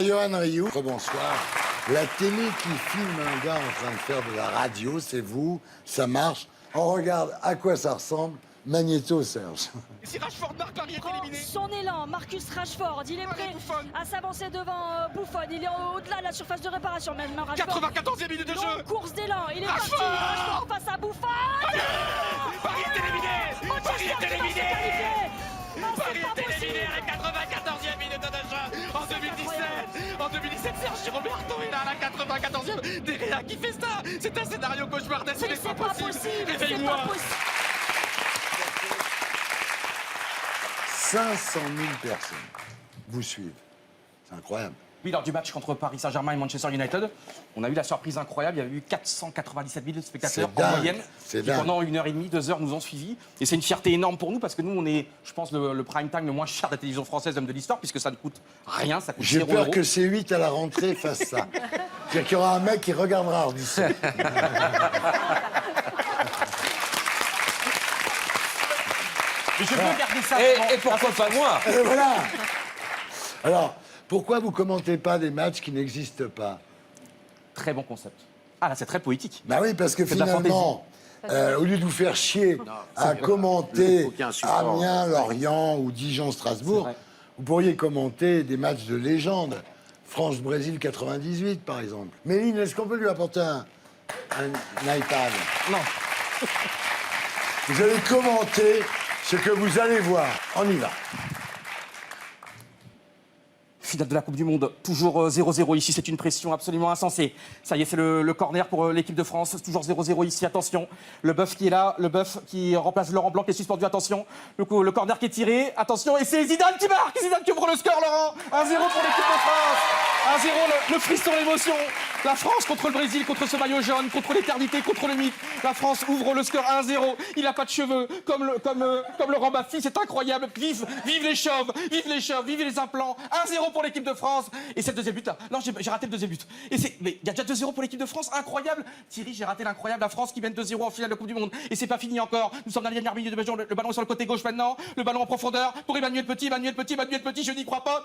Johan Rioux, bonsoir. La télé qui filme un gars en train de faire de la radio, c'est vous, ça marche. On regarde à quoi ça ressemble. Magnéto, Serge. Si Rashford marque, Paris est éliminé. Son élan, Marcus Rashford, il est prêt à s'avancer devant Buffon. Il est au-delà de la surface de réparation maintenant. Rashford. 94e minute de jeu. Longue course d'élan, il est Rashford. parti. Rashford face à Buffon. Paris est éliminé. Paris est éliminé. Paris est éliminé à la 94e minute de jeu en 2017. En 2017, Sergio Roberto est là à la 94e. Derrière qui fait ça. C'est un scénario cauchemardesque. Mais c'est pas possible. C'est Réveille-moi. pas possible. 500 000 personnes vous suivent. C'est incroyable. Oui, lors du match contre Paris Saint-Germain et Manchester United, on a eu la surprise incroyable. Il y avait eu 497 000 spectateurs en moyenne qui, pendant 1h30, 2 heures, nous ont suivis. Et c'est une fierté énorme pour nous parce que nous, on est, je pense, le prime time le moins cher de la télévision française même de l'histoire puisque ça ne coûte rien, ça coûte 0 J'ai peur euros. que C8 à la rentrée fasse ça. C'est-à-dire qu'il y aura un mec qui regardera Ardisson. Mais je peux garder ça. Et pourquoi pas moi? Et voilà. Alors, pourquoi vous commentez pas des matchs qui n'existent pas? Très bon concept. Ah là, c'est très poétique. Bah oui, parce que C'est de la finalement, au lieu de vous faire chier à commenter Amiens, Lorient ou Dijon-Strasbourg, C'est vrai. vous pourriez commenter des matchs de légende. France-Brésil 98, par exemple. Méline, est-ce qu'on peut lui apporter un iPad? Non. Vous allez commenter ce que vous allez voir. On y va. Finale de la Coupe du Monde, toujours 0-0 ici, c'est une pression absolument insensée. Ça y est, c'est le corner pour l'équipe de France, toujours 0-0 ici, attention. Le Boeuf qui est là, le Boeuf qui remplace Laurent Blanc qui est suspendu, attention. Le corner qui est tiré, attention, et c'est Zidane qui marque, Zidane qui ouvre le score, Laurent. 1-0 pour l'équipe de France, 1-0, le frisson, l'émotion. La France contre le Brésil, contre ce maillot jaune, contre l'éternité, contre le mythe. La France ouvre le score 1-0, il n'a pas de cheveux, comme Laurent Baffy, c'est incroyable. Vive les chauves, vive les implants. 1-0 pour l'équipe de France. Et c'est le deuxième but là. Non, j'ai raté le deuxième but. Mais il y a déjà 2-0 pour l'équipe de France, incroyable. Thierry, j'ai raté l'incroyable. La France qui mène 2-0 en finale de Coupe du Monde. Et c'est pas fini encore. Nous sommes dans la dernière minute de jeu. Le ballon est sur le côté gauche maintenant. Le ballon en profondeur pour Emmanuel Petit, je n'y crois pas.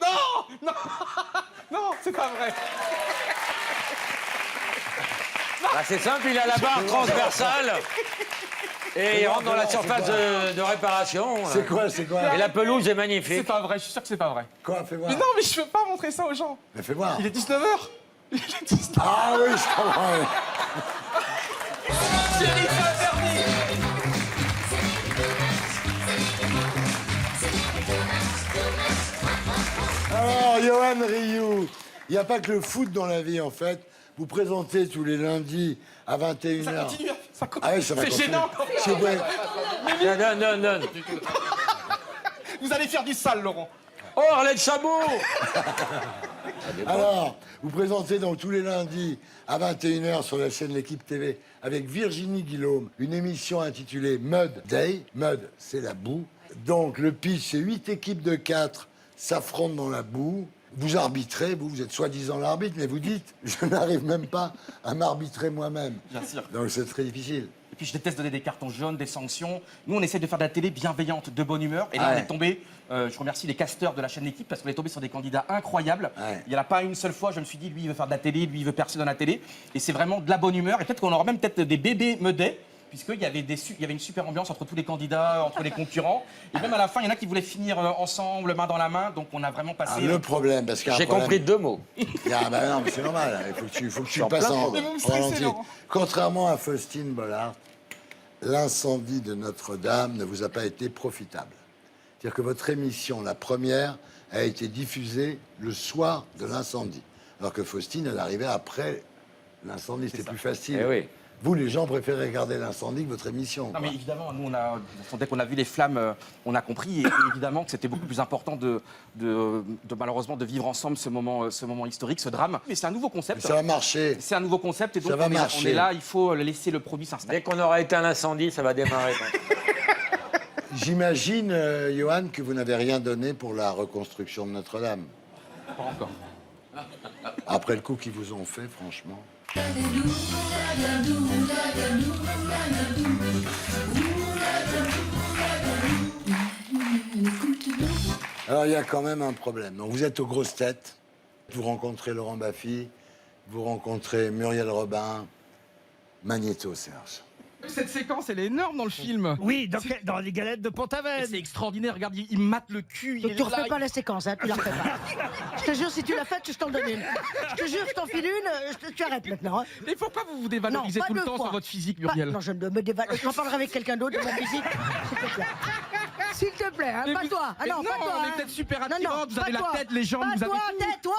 Non, non, c'est pas vrai. Bah, c'est simple, il a la barre transversale et il rentre dans la surface de réparation. C'est quoi? Et la pelouse est C'est magnifique. pas vrai, je suis sûr que c'est pas vrai. Quoi? Fais voir. Mais non, mais je peux pas montrer ça aux gens. Mais fais voir. Il est 19h. Il est 19h. Ah oui, je comprends. Thierry, c'est interdit. Alors, Johan Rioux, il n'y a pas que le foot dans la vie, en fait. Vous présentez tous les lundis à 21h. Ça continue. Ah oui, ça va C'est continuer. gênant. C'est vrai. Non. Vous allez faire du sale, Laurent. Oh, Arlette Chabot. Alors, vous présentez donc tous les lundis à 21h sur la chaîne L'Équipe TV avec Virginie Guillaume une émission intitulée Mud Day. Mud, c'est la boue. Donc, le pitch, c'est 8 équipes de 4 s'affrontent dans la boue. Vous arbitrez, vous êtes soi-disant l'arbitre, mais vous dites, je n'arrive même pas à m'arbitrer moi-même. Bien sûr. Donc, c'est très difficile. Et puis je déteste donner des cartons jaunes, des sanctions. Nous, on essaie de faire de la télé bienveillante, de bonne humeur. Et là, Ouais. on est tombé, je remercie les casteurs de la chaîne L'équipe, parce qu'on est tombé sur des candidats incroyables. Ouais. Il n'y en a pas une seule fois, je me suis dit, lui, il veut faire de la télé, lui, il veut percer dans la télé. Et c'est vraiment de la bonne humeur. Et peut-être qu'on aura même des bébés meudets, puisqu'il y avait une super ambiance entre tous les candidats, entre les concurrents. Et même à la fin, il y en a qui voulaient finir ensemble, main dans la main. Donc on a vraiment passé... Ah, le problème, parce qu'il y a un J'ai problème. compris 2 mots. Ah, bah non, mais c'est normal. Il faut que tu en passes plein en problème. Mais vous me stressez, ralenti. Laurent. Contrairement à Faustine Bollard, l'incendie de Notre-Dame ne vous a pas été profitable. C'est-à-dire que votre émission, la première, a été diffusée le soir de l'incendie. Alors que Faustine, elle arrivait après l'incendie, c'était plus facile. Eh oui. Vous, les gens, préférez regarder l'incendie que votre émission. Non quoi. mais évidemment, nous dès qu'on a vu les flammes, on a compris et évidemment que c'était beaucoup plus important de malheureusement de vivre ensemble ce moment historique, ce drame. Mais c'est un nouveau Mais concept. ça va marcher. C'est un nouveau concept et donc Ça va on marcher. est là, il faut laisser le produit s'installer. Dès qu'on aura éteint l'incendie, ça va démarrer. J'imagine, Johan, que vous n'avez rien donné pour la reconstruction de Notre-Dame. Pas encore. Après le coup qu'ils vous ont fait, franchement. Alors, il y a quand même un problème. Donc, vous êtes aux grosses têtes. Vous rencontrez Laurent Baffy, vous rencontrez Muriel Robin, Magnéto, Serge. Cette séquence, elle est énorme dans le film. Oui, dans les galettes de Pont-Aven. C'est extraordinaire, regarde, il mate le cul. Donc tu refais pas la séquence, hein, tu la refais pas. Je te jure, si tu l'as faite, je t'en donne une. Je te jure, je t'en file une, tu arrêtes maintenant. Hein. Mais pourquoi vous vous dévalorisez Non, pas tout le deux temps fois. sur votre physique, Pas- Muriel? non, je ne me dévalore. J'en parlerai avec quelqu'un d'autre de mon physique, s'il te plaît. S'il te plaît, hein, Mais pas vous- toi. Ah mais non, pas toi. on est hein. peut-être super Non, non, attirantes, vous pas avez la toi. tête, les jambes, Pas vous avez toi, tout. tais-toi.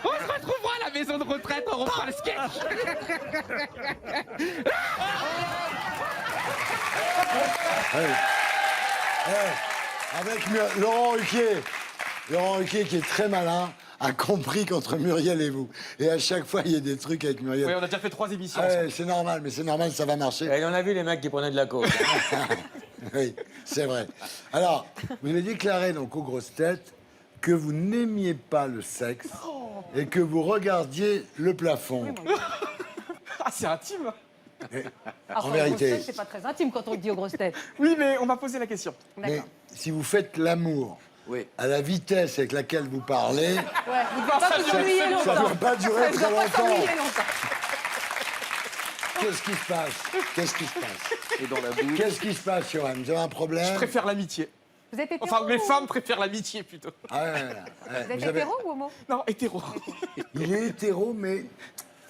On se retrouvera à la maison de retraite, on reprend le sketch. Avec Laurent Ruquier qui est très malin, a compris qu'entre Muriel et vous. Et à chaque fois, il y a des trucs avec Muriel. Oui, on a déjà fait 3 émissions. Ouais, c'est normal, mais c'est normal, ça va marcher. Et on a vu les mecs qui prenaient de la coke. Oui, c'est vrai. Alors, vous avez déclaré donc aux grosses têtes que vous n'aimiez pas le sexe et que vous regardiez le plafond. Ah, c'est intime. En vérité. C'est pas très intime quand on le dit aux grosses têtes. Oui, mais on m'a posé la question. Mais si vous faites l'amour Oui. à la vitesse avec laquelle vous parlez, Ouais, vous ne devez pas vous ennuyer ça ne longtemps. doit pas durer Ça ne très doit pas longtemps. s'ennuyer longtemps. Qu'est-ce qui se passe? Qu'est-ce qui se passe? Et dans la bouche. Qu'est-ce qui se passe, Johan? Vous avez un Je problème? préfère l'amitié. Vous êtes hétéro Enfin, les ou- femmes préfèrent l'amitié plutôt. Ah ouais, ouais, ouais. Vous êtes Vous avez- hétéro ou homo? Non, hétéro. Il est hétéro, mais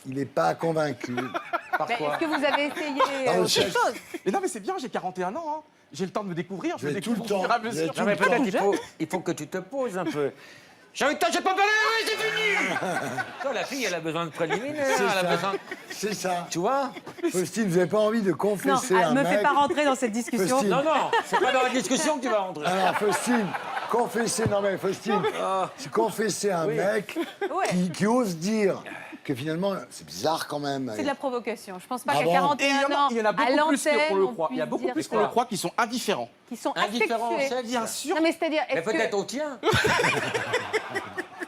il n'est pas convaincu. Par Mais quoi? Est-ce que vous avez essayé Dans le autre sexe. chose? Mais non, mais c'est bien, j'ai 41 ans. Hein. J'ai le temps de me découvrir. Je Vous me avez tout le découvre au temps. fur et à Vous avez mesure. tout Non, mais le temps. peut-être il faut que tu te poses un peu. J'ai envie de j'ai pas parlé, oui, c'est fini. Toi, la fille, elle a besoin de préliminaires. C'est Elle a ça. besoin. C'est ça. Tu vois? Faustine, vous n'avez pas envie de Non, confesser un me mec? fais pas rentrer dans cette discussion. Faustine. Non, non, c'est pas dans la discussion que tu vas rentrer. Alors, Faustine, confesser, non mais Faustine, c'est confesser un mec Ouais. qui ose dire que finalement, c'est bizarre quand même. C'est de la provocation. Je pense pas Ah qu'à bon? 41 ans, il y en a à beaucoup plus l'antenne, qu'on le on croit. Il y a puisse beaucoup dire plus qu'on ça. le croit qui sont indifférents. Qui sont Indifférent au asexués. sexe. Bien sûr. Non, mais c'est-à-dire, Mais est-ce peut-être que au tien.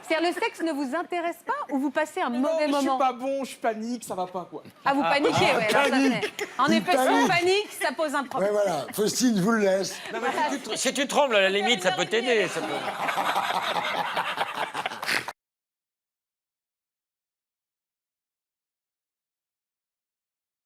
c'est-à-dire, le sexe ne vous intéresse pas ou vous passez un Non, mauvais je suis moment? pas bon, je panique, ça va pas quoi. Ah, vous paniquez, ouais. alors ça, panique. c'est- En Il effet, si on panique. panique, ça pose un Ouais, problème. voilà, Faustine, je vous le laisse. Non, mais si tu trembles, à la limite, ça peut t'aider. Ça peut...